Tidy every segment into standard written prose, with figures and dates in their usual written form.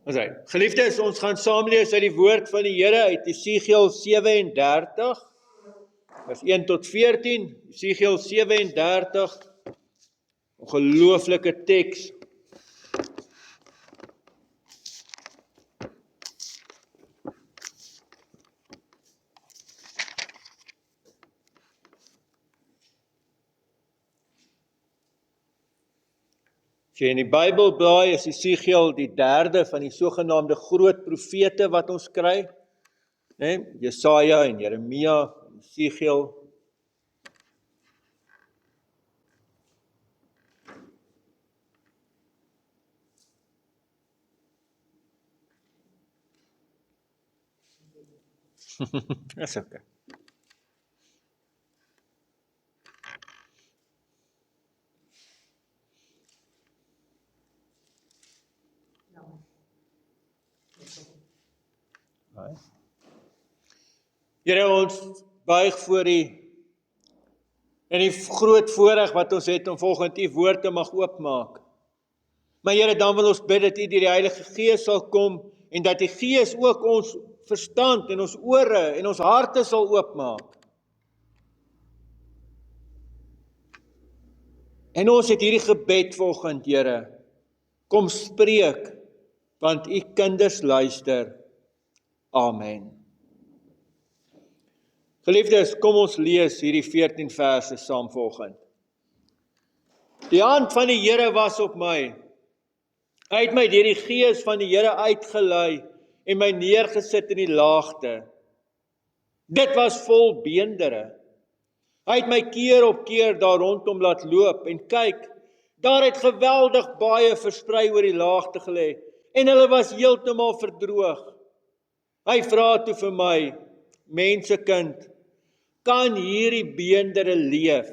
Alright. Geliefdes, ons gaan saam lees uit die woord van die Here uit Esegiel 37, vers 1 tot 14, Esegiel 37, ongelooflike teks. As jy in die Bybel blaai, is Esegiel die derde van die sogenaamde groot profete wat ons kry. Jesaja en Jeremia, Esegiel. Dis okay. Here, ons buig voor U en die groot voorreg wat ons het om volgens U woord te mag oopmaak. Maar Here, dan wil ons bid dat U deur die Heilige Gees sal kom en dat die Gees ook ons verstand en ons ore en ons harte sal oopmaak. En ons het hierdie gebed volgend, Here, kom spreek, want U kinders luister. Amen. Geliefdes, kom ons lees hierdie 14 verse saam volgend. Die hand van die Here was op my. Hy het my deur die Gees van die Here uitgelei en my neergesit in die laagte. Dit was vol beendere. Hy het my keer op keer daar rondom laat loop en kyk, daar het geweldig baie versprei oor die laagte gelê en hulle was heeltemal verdroog. Hy vra toe vir my, mensekind, kan hierdie beendere leef?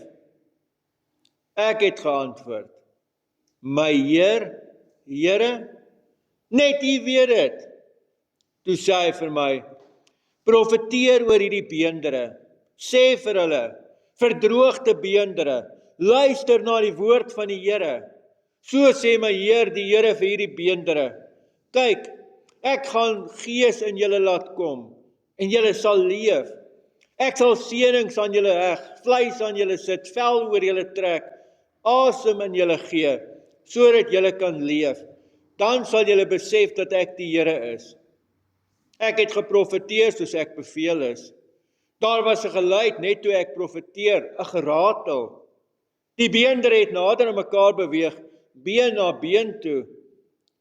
Ek het geantwoord, my Here, net U weet dit. Toe sê hy vir my, profeteer oor hierdie beendere, sê vir hulle, verdroogde beendere, luister na die woord van die Here. So sê my Heer, die Here vir hierdie beendere, kyk, ek gaan gees in julle laat kom, en julle sal leef. Ek sal seënings aan julle heg, vleis aan julle sit, vel oor julle trek, asem in julle gee, sodat julle kan leef. Dan sal julle besef dat ek die Here is. Ek het geprofeteer soos ek beveel is. Daar was 'n geluid net toe ek profeteer, 'n geratel. Die beendere het nader aan mekaar beweeg, been na been toe,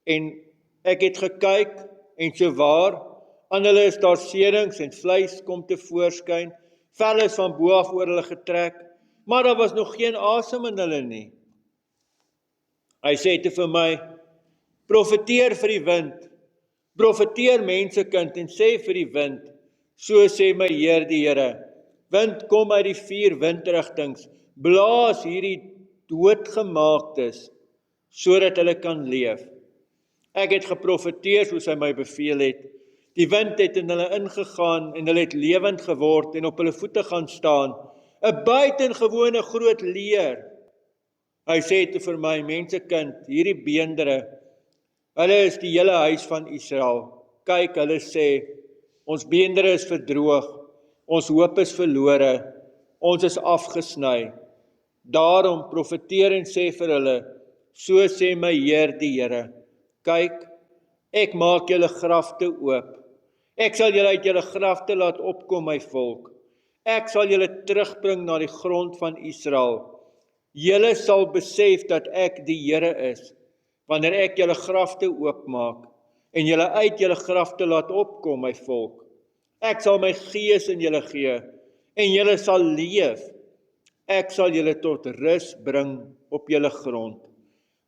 en ek het gekyk, en so waar, aan hulle is daar seënings en vleis kom tevoorskyn, vel is van bo af oor hulle getrek, maar daar was nog geen asem in hulle nie. Hy sê toe vir my, profeteer vir die wind, profeteer mensekind en sê vir die wind, so sê my Heer die Here, wind kom uit die 4 windrigtings, blaas hierdie doodgemaaktes, sodat hulle kan leef. Ek het geprofeteer soos hy my beveel het. Die wind het in hulle ingegaan en hulle het lewend geword en op hulle voete gaan staan. 'n Buitengewone groot leer. Hy sê toe vir my, mensekind, hierdie beendere, hulle is die hele huis van Israel. Kyk, hulle sê, ons beendere is verdroog, ons hoop is verlore, ons is afgesny. Daarom profeteer en sê vir hulle, so sê my Heer die Here, kyk, ek maak julle grafte oop. Ek sal julle uit julle grafte laat opkom, my volk. Ek sal julle terugbring na die grond van Israel. Julle sal besef dat ek die Here is, wanneer ek julle grafte oopmaak, en julle uit julle grafte laat opkom, my volk. Ek sal my gees in julle gee, en julle sal leef. Ek sal julle tot rus bring op julle grond.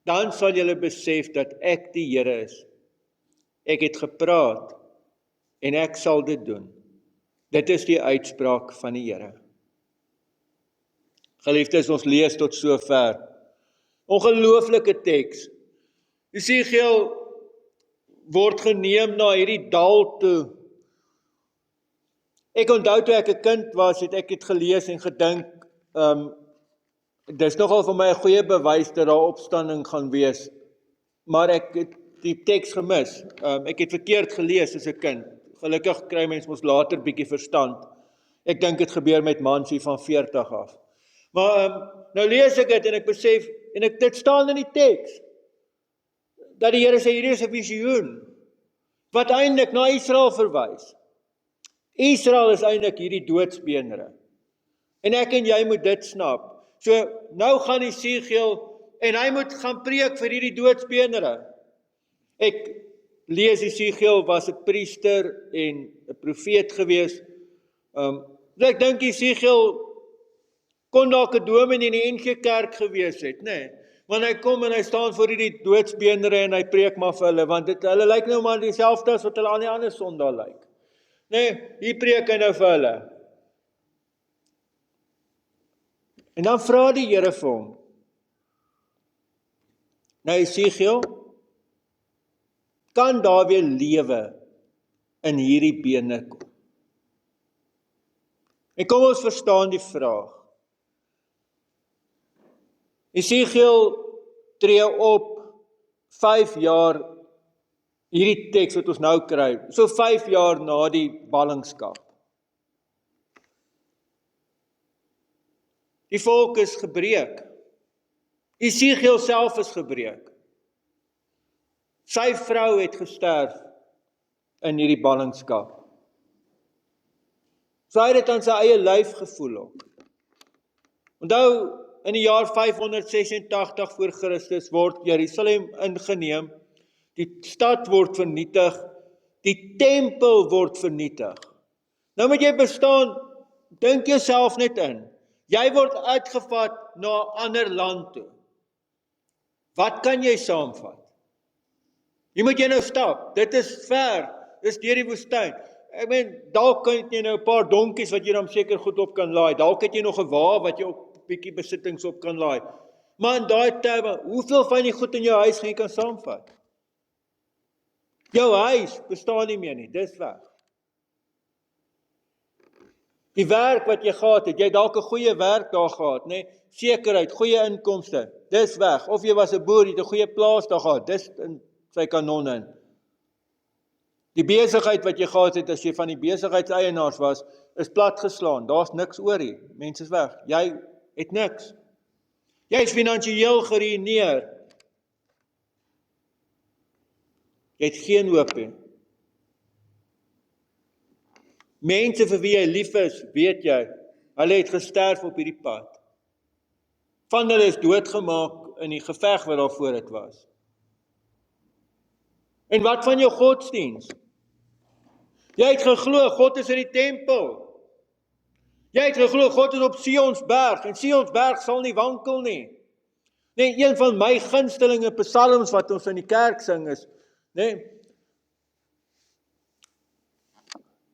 Dan sal julle besef dat ek die Here is. Ek het gepraat, en ek sal dit doen. Dit is die uitspraak van die Here. Geliefdes, ons lees tot sover. Ongelooflike teks. Esegiel word geneem na hierdie dal toe. Ek onthou toe ek 'n kind was, het ek dit gelees en gedink, dis nogal vir my 'n goeie bewys dat daar opstanding gaan wees. Maar ek het die teks gemis. Ek het verkeerd gelees as 'n kind. Gelukkig kry mens mos later bietjie verstand. Ek dink dit gebeur met mans hier van 40 af. Maar nou lees ek dit en ek besef, en dit staan in die teks, dat die Here sê, hierdie is 'n visioen, wat eintlik na Israel verwys. Israel is eintlik hierdie doodsbeenere. En ek en jy moet dit snap. So, nou gaan Esegiel, en hy moet gaan preek vir hierdie doodsbeenere. Ek lees Esegiel was 'n priester en 'n profeet gewees. Ek dink Esegiel kon dalk 'n dominee in die NG Kerk gewees het, nê? Want hy kom en hy staan voor hierdie doodsbeenere en hy preek maar vir hulle, want hulle lyk nou maar dieselfde as wat hulle aan die ander Sondag lyk. Nê, hier preek hy nou vir hulle. En dan vra die Here vir hom, nou Esegiel, kan daar weer lewe in hierdie bene kom? En kom ons verstaan die vraag. Esegiel tree op 5 jaar, hierdie teks wat ons nou kry, so 5 jaar na die ballingskap. Die volk is gebreek. Esegiel self is gebreek. Sy vrou het gesterf in hierdie ballingskap. So hy het dit aan sy eie lyf gevoel ook. Onthou, in die jaar 586 voor Christus word Jerusalem ingeneem, die stad word vernietig, die tempel word vernietig. Nou moet jy bestaan, dink jouself net in, jy word uitgevat na 'n ander land toe. Wat kan jy saamvat? Hier moet jy nou stap, dit is ver, dis deur die woestyn. Ek meen, dalk kan jy nou 'n paar donkies wat jy dan seker goed op kan laai, dalk het jy nog 'n wa wat jy op bietjie besittings op kan laai. Maar in daai terme, hoeveel van die goed in jou huis gaan jy kan saamvat? Jou huis bestaan nie meer nie, dis weg. Die werk wat jy gehad het, jy het dalk 'n goeie werk daar gehad, nê? Sekerheid, goeie inkomste, dis weg. Of jy was 'n boer, jy het 'n goeie plaas daar gehad, dis in sy kanon in. Die besigheid wat jy gehad het, as jy van die besigheidseienaars was, is platgeslaan, daar's niks oor nie, mense is weg, jy het niks. Jy is finansiëel geruïneer. Jy het geen hoop nie. Mense vir wie jy lief is, weet jy, hulle het gesterf op hierdie pad. Van hulle is doodgemaak in die geveg wat daarvoor dit was. En wat van jou godsdiens? Jy het geglo, God is in die tempel. Jy het geglo, God is op Sionsberg, en Sionsberg sal nie wankel nie. Nee, een van my gunstelinge psalms wat ons in die kerk sing is, nee,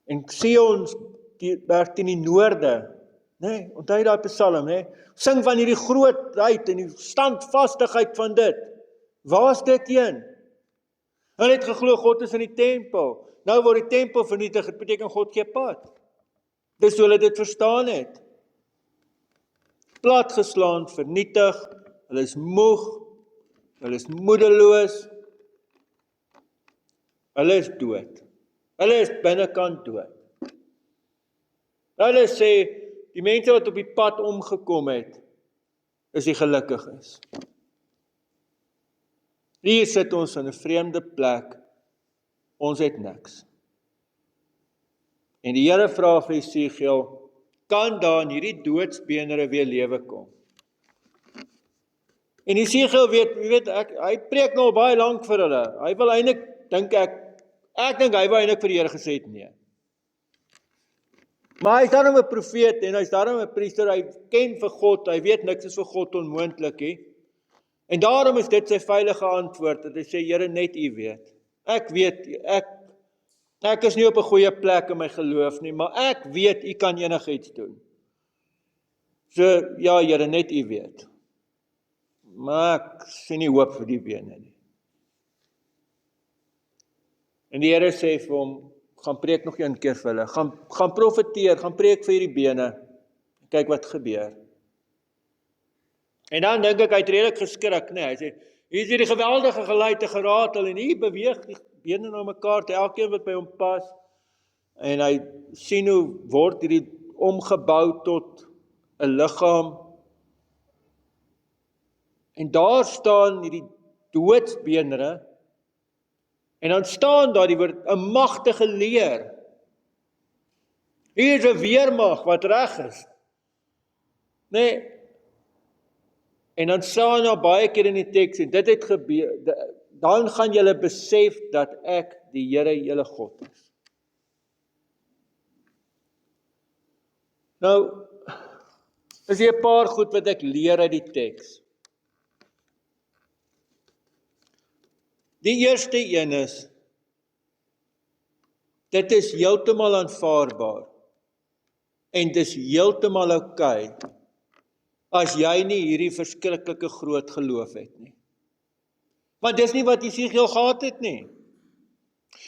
en Sionsberg in die noorde, nee, onthou daai psalm, nee, sing van hierdie grootheid en die standvastigheid van dit. Waar is dit heen? Hulle het geglo, God is in die tempel. Nou word die tempel vernietig, dit beteken God gee pad. Dis hoe hulle dit verstaan het. Platgeslaan, vernietig, hulle is moeg, hulle is moedeloos, hulle is dood. Hulle is binnekant dood. Hulle sê, die mense wat op die pad omgekom het, is die gelukkiges. Hier sit ons in 'n vreemde plek, ons het niks. En die Here vra vir Esegiel, kan daar in hierdie doodsbeenere weer lewe kom? En Esegiel weet, hy preek nou baie lank vir hulle. Hy wil eintlik, dink ek dink hy wou eintlik vir die Here gesê het nee. Maar hy is daarom 'n profeet en hy is daarom 'n priester, hy ken vir God, hy weet niks is vir God onmoontlik nie. En daarom is dit sy veilige antwoord, dat hy sê, Here, net U weet. Ek weet, ek is nie op 'n goeie plek in my geloof nie, maar ek weet U kan enigiets doen. So, ja Here, net U weet. Maar ek sien nie hoop vir die bene nie. En die Here sê vir hom, gaan preek nog een keer vir hulle, gaan profeteer, gaan preek vir hierdie bene, kyk wat gebeur. En dan dink ek, hy het redelik geskrik, nee, hy sê, Hier is hierdie geweldige geluide geratel en hier beweeg die bene na mekaar, te elkeen wat by hom pas. En hy sien hoe word hierdie omgebou tot 'n liggaam. En daar staan hierdie doodsbeenere, en dan staan daar die woord, 'n magtige leer. Hier is 'n weermag wat reg is. Nee, en dan staan daar baie keer in die teks, en dit het gebeur, dan gaan julle besef dat ek die Here julle God is. Nou, is hier 'n paar goed wat ek leer uit die teks. Die eerste een is, dit is heeltemal aanvaarbaar, en dis heeltemal oukei, as jy nie hierdie verskriklike groot geloof het nie. Want dis nie wat Jesegiel gehad het nie.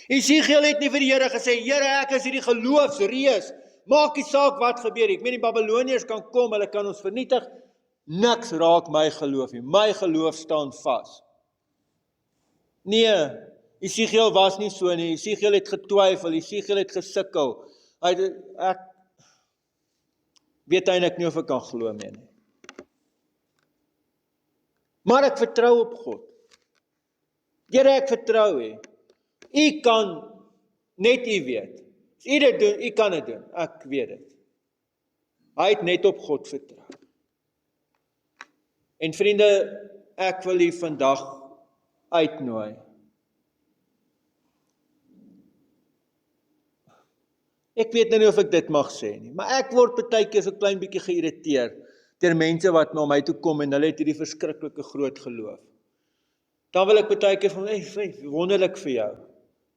Jesegiel het nie vir die Here gesê, Here, ek is hierdie geloofsreus, maak nie saak wat gebeur, ek meen die Babyloniërs kan kom, hulle kan ons vernietig, niks raak my geloof nie, my geloof staan vas. Nee, Jesegiel was nie so nie, Jesegiel het getwyfel, Jesegiel het gesukkel, ek weet eintlik nie of ek kan glo meer nie. Maar ek vertrou op God. Here, ek vertrou U. U kan, net U weet. As U dit doen, U kan dit doen, ek weet dit. Hy het net op God vertrou. En vriende, ek wil U vandag uitnooi. Ek weet nou nie of ek dit mag sê nie, maar ek word partykeer so klein bietjie geïrriteer deur mense wat na my toe kom en hulle het hierdie verskriklike groot geloof. Dan wil ek partykeer van, wonderlik vir jou.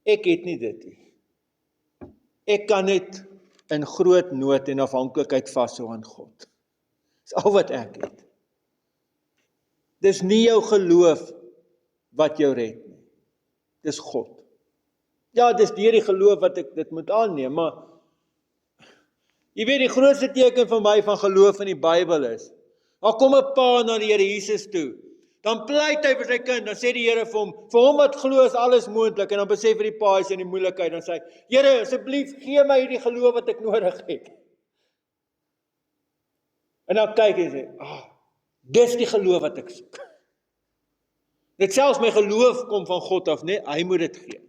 Ek het nie dit nie. Ek kan net in groot nood en afhanklikheid vashou aan God. Dis al wat ek het. Dis nie jou geloof wat jou red nie. Dis God. Ja, dis deur die geloof wat ek dit moet aanneem, maar jy weet die grootste teken van my van geloof in die Bybel is, daar kom 'n pa na die Here Jesus toe, dan pleit hy vir sy kind, dan sê die Here vir hom wat glo is alles moontlik, en dan besef hy die pa is in die moeilikheid, dan sê hy, Here, asseblief gee my hierdie geloof wat ek nodig het. En dan kyk hy en sê, dis die geloof wat ek soek. Net selfs my geloof kom van God af, nee, hy moet dit gee.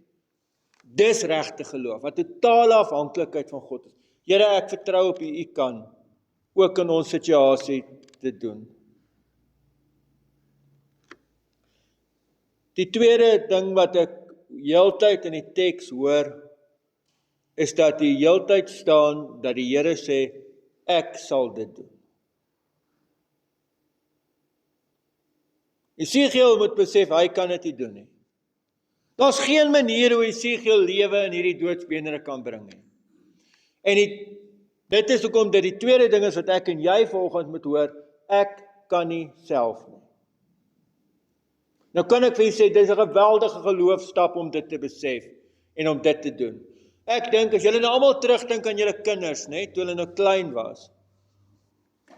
Dis regte geloof, wat totale afhanklikheid van God is. Here, ek vertrou op U, U kan ook in ons situasie dit doen. Die tweede ding wat ek heeltyd in die teks hoor, is dat die heeltyd staan, dat die Here sê, ek sal dit doen. Jesegiel moet besef, hy kan dit nie doen nie. Daar's geen manier hoe Jesegiel lewe in hierdie doodsbeenere kan bring nie. En dit is hoekom dit die tweede ding is wat ek en jy vanoggend moet hoor, ek kan nie self nie. Nou kan ek vir julle sê, dis 'n geweldige geloofstap om dit te besef en om dit te doen. Ek dink, as julle nou almal terugdink aan julle kinders, né, toe hulle nou klein was.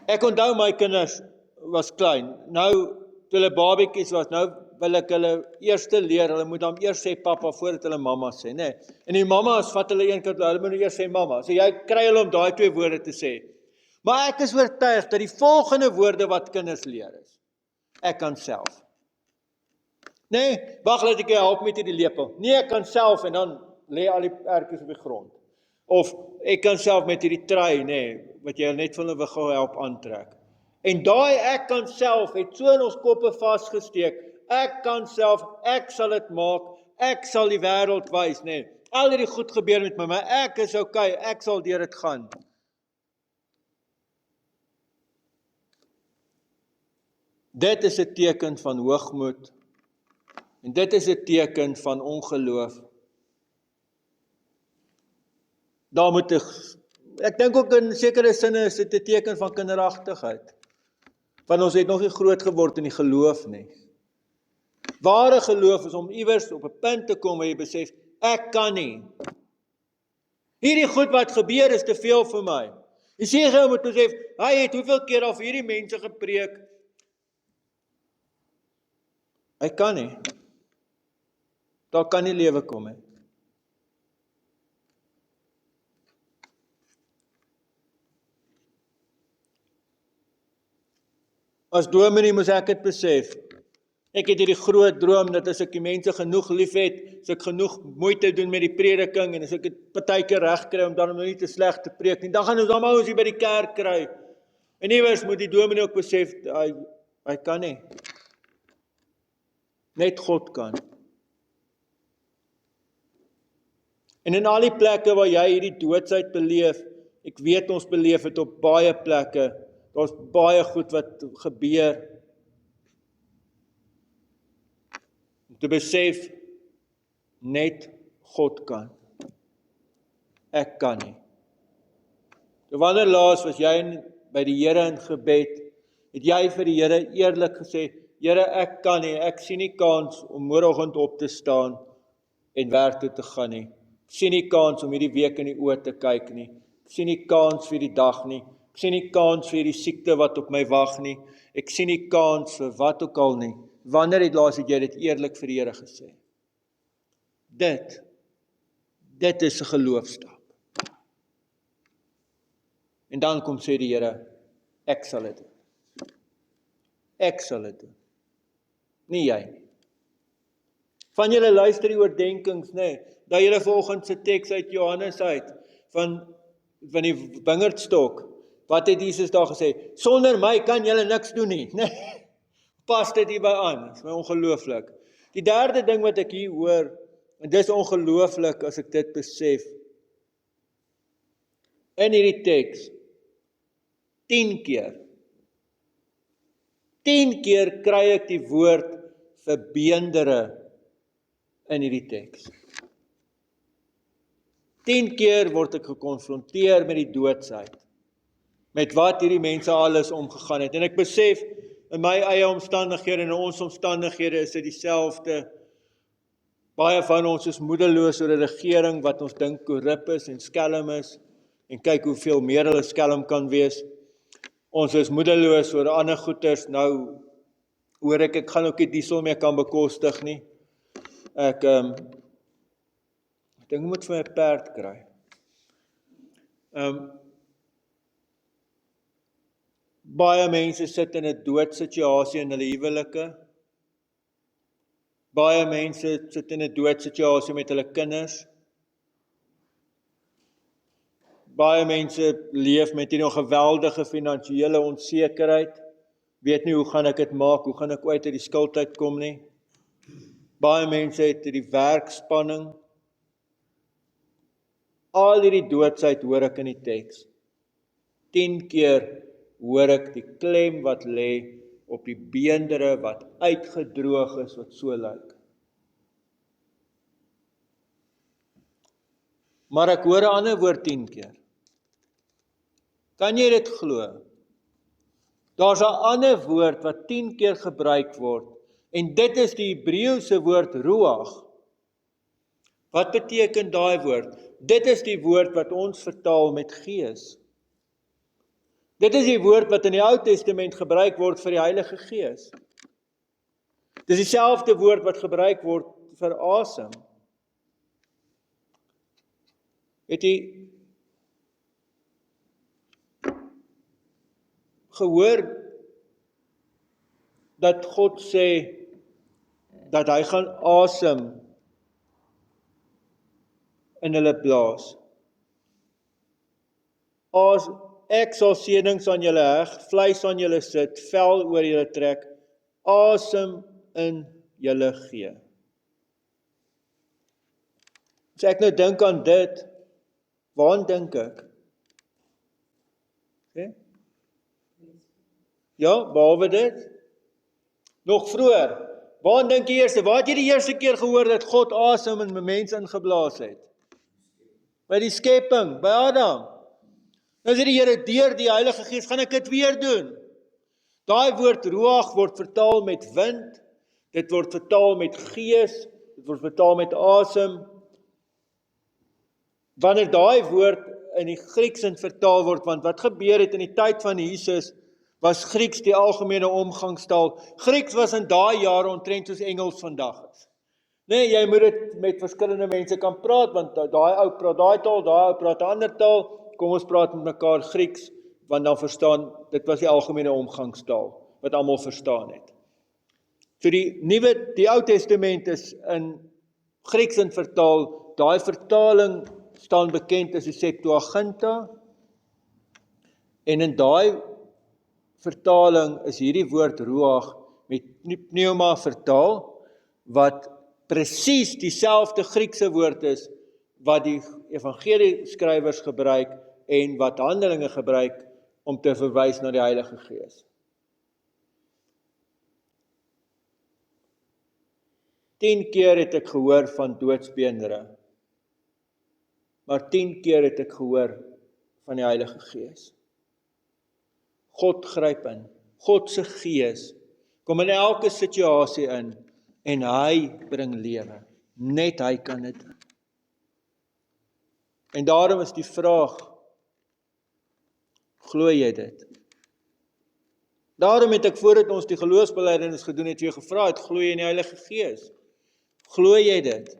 Ek onthou my kinders was klein. Nou, toe hulle babetjies was, nou wil ek hulle eers leer, hulle moet dan eers sê pappa voordat hulle mamma sê, né? En die mamma's vat hulle een keer, hulle moet nou eers sê mamma. So jy kry hulle om daai twee woorde te sê. Maar ek is oortuig dat die volgende woorde wat kinders leer is, ek kan self. Nee, wag, laat ek jou help met hierdie lepel. Nee, ek kan self, en dan lê al die ertjies op die grond. Of ek kan self met hierdie tray, nee, wat jy net van hulle wil help aantrek. En daai ek kan self het so in ons koppe vasgesteek. Ek kan self, ek sal dit maak, ek sal die wêreld wys, nee. Al hierdie goed gebeur met my, maar ek is okay, ek sal deur dit gaan. Dit is 'n teken van hoogmoed. En dit is 'n teken van ongeloof. Daar moet ek dink ook in sekere sinne is dit 'n teken van kinderagtigheid. Want ons het nog nie groot geword in die geloof nie. Ware geloof is om iewers op 'n punt te kom waar jy besef, ek kan nie. Hierdie goed wat gebeur is te veel vir my. Jesegiel moet besef, hy het hoeveel keer al vir hierdie mense gepreek. Hy kan nie. Daar kan nie lewe kom nie. As dominee moes ek dit besef. Ek het hierdie groot droom dat as ek die mense genoeg lief het, as ek genoeg moeite doen met die prediking en as ek dit partykeer reg kry om dan nie te sleg te preek nie, dan gaan ons almal hier by die kerk kry. En iewers moet die dominee ook besef, hy kan nie. Net God kan. En in al die plekke waar jy hierdie doodsheid beleef, ek weet ons beleef het op baie plekke, daar's baie goed wat gebeur, om te besef, net God kan. Ek kan nie. Wanneer laas was jy by die Here in gebed, het jy vir die Here eerlik gesê, Here, ek kan nie, ek sien nie kans om môreoggend op te staan en werk toe te gaan nie. Ek sien nie kans om hierdie week in die oë te kyk nie. Ek sien nie kans vir die dag nie. Ek sien nie kans vir die siekte wat op my wag nie. Ek sien nie kans vir wat ook al nie. Wanneer het laas het jy dit eerlik vir die Here gesê? Dit is 'n geloofstap. En dan kom sê die Here, ek sal dit doen. Ek sal dit doen. Nie jy nie. Van julle luister die oordenkings, nê? Dat julle vanoggend se teks uit Johannes uit, van die wingerdstok, wat het Jesus daar gesê? Sonder my kan julle niks doen nie. Nee, pas dit hierby aan, dit is my ongelooflik. Die derde ding wat ek hier hoor, en dis ongelooflik as ek dit besef, in hierdie teks, 10 keer kry ek die woord verbeendere in hierdie teks. 10 keer word ek gekonfronteer met die doodsheid, met wat hierdie mense alles omgegaan het. En ek besef, in my eie omstandighede en in ons omstandighede is dit dieselfde. Baie van ons is moedeloos oor 'n regering wat ons dink korrup is en skelm is, en kyk hoeveel meer hulle skelm kan wees. Ons is moedeloos oor ander goeders, nou hoor ek gaan ook die diesel meer kan bekostig nie. Ek dink ek moet vir my 'n perd kry. Baie mense sit in 'n doodsituasie in hulle huwelike. Baie mense sit in 'n doodsituasie met hulle kinders. Baie mense leef met hierdie geweldige finansiële onsekerheid. Weet nie hoe gaan ek dit maak, hoe gaan ek uit die skuld uitkom nie. Baie mense het hierdie werkspanning. Al hierdie doodsheid hoor ek in die teks. 10 keer hoor ek die klem wat lê op die beendere wat uitgedroog is, wat so lyk. Maar ek hoor 'n ander woord 10 keer. Kan jy dit glo? Daar's 'n ander woord wat 10 keer gebruik word, en dit is die Hebreëse woord ruach. Wat beteken daai woord? Dit is die woord wat ons vertaal met gees. Dit is die woord wat in die Ou Testament gebruik word vir die Heilige Gees. Dis dieselfde woord wat gebruik word vir asem. Het jy gehoor dat God sê dat hy gaan asem in hulle blaas? Ek sal seënings aan julle heg, vleis aan julle sit, vel oor julle trek, asem in julle gee. As ek nou dink aan dit, waaraan dink ek? Okay. Ja, behalwe dit? Nog vroeër, waaraan dink jy eers? Waar het jy die eerste keer gehoor dat God asem in 'n mens ingeblaas het? By die skepping, by Adam. Nou sê die Here, deur die Heilige Gees, gaan ek dit weer doen. Daai woord ruach word vertaal met wind, dit word vertaal met gees, dit word vertaal met asem. Wanneer daai woord in die Grieks vertaal word, want wat gebeur het in die tyd van Jesus, was Grieks die algemene omgangstaal. Grieks was in daai jare omtrent soos Engels vandag is. Nee, jy moet dit met verskillende mense kan praat, want daai ou praat daai taal, daai ou praat 'n ander taal, kom ons praat met mekaar Grieks, want dan verstaan, dit was die algemene omgangstaal, wat almal verstaan het. So die Ou Testament is in Grieks in vertaal, daai vertaling staan bekend as die Septuaginta, en in daai vertaling is hierdie woord ruach met pneuma vertaal, wat presies dieselfde Griekse woord is, wat die evangelieskrywers gebruik, en wat Handelinge gebruik, om te verwys na die Heilige Gees. 10 keer het ek gehoor van doodsbeendere, maar 10 keer het ek gehoor van die Heilige Gees. God gryp in, God se Gees kom in elke situasie in, en hy bring lewe. Net hy kan dit. En daarom is die vraag, glo jy dit? Daarom het ek voordat ons die geloofsbelijdenis gedoen het, weer gevra het, glo jy in die Heilige Gees? Glo jy dit?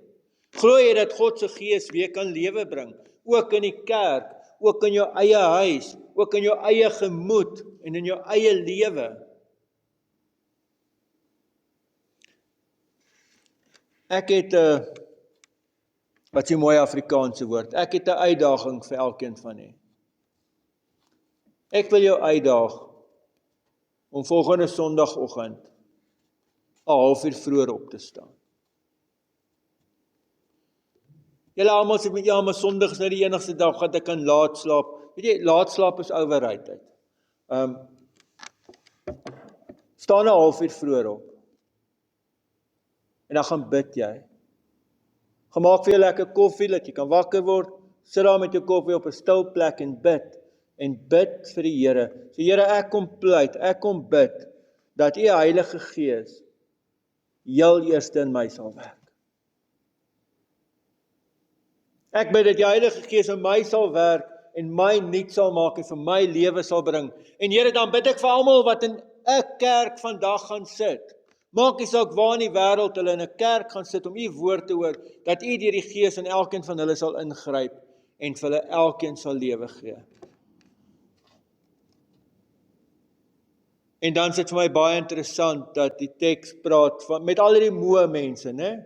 Glo jy dat God se Gees weer kan lewe bring? Ook in die kerk, ook in jou eie huis, ook in jou eie gemoed en in jou eie lewe. Ek het wat is die mooi Afrikaanse woord? Ek het 'n uitdaging vir elkeen van u. Ek wil jou uitdaag om volgende Sondagoggend 'n halfuur vroeër op te staan. Julle almal sê met ja, maar Sondag is nou die enigste dag wat ek kan laat slaap. Weet jy, laat slaap is overrated. Staan 'n halfuur vroeër op. En dan gaan bid jy. Gemaak vir jou lekker koffie, dat jy kan wakker word, sit daar met jou koffie op 'n stil plek en bid vir die Here. So Here, ek kom pleit, ek kom bid, dat u Heilige Gees heel eerste in my sal werk. Ek bid dat die Heilige Gees in my sal werk, en my nuut sal maak, en vir my lewe sal bring. En Here, dan bid ek vir almal wat in 'n kerk vandag gaan sit. Maak nie saak waar in die wêreld hulle in 'n kerk gaan sit om u woord te hoor, dat u deur die Gees in elkeen van hulle sal ingryp en vir hulle elkeen sal lewe gee. En dan is dit vir my baie interessant dat die teks praat van met al die moe mense, né?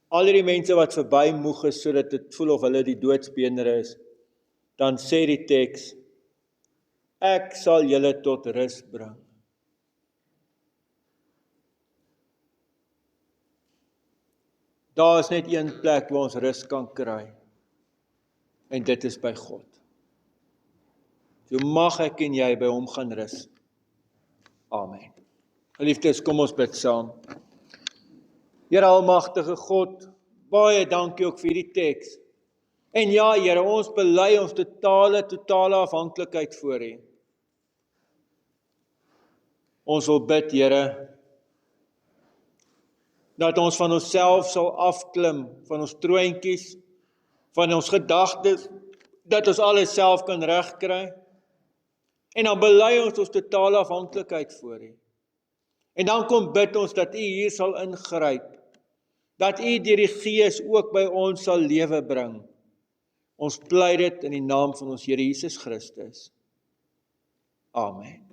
Al die mense wat verby moeg is sodat dit voel of hulle die doodsbeendere is, dan sê die teks, ek sal julle tot rus bring. Daar is net een plek waar ons rus kan kry, en dit is by God. So mag ek en jy by hom gaan rus. Amen. Geliefdes, kom ons bid saam. Here almagtige God, baie dankie ook vir die teks. En ja, Here, ons bely ons totale afhanklikheid voor U. Ons wil bid, Here, dat ons van onsself sal afklim, van ons troontjies, van ons gedagtes, dat ons alles self kan regkry. En dan bely ons totale afhanklikheid voor U. En dan kom bid ons dat U hier sal ingryp, dat U deur die Gees ook by ons sal lewe bring. Ons pleit dit in die naam van ons Here Jesus Christus. Amen.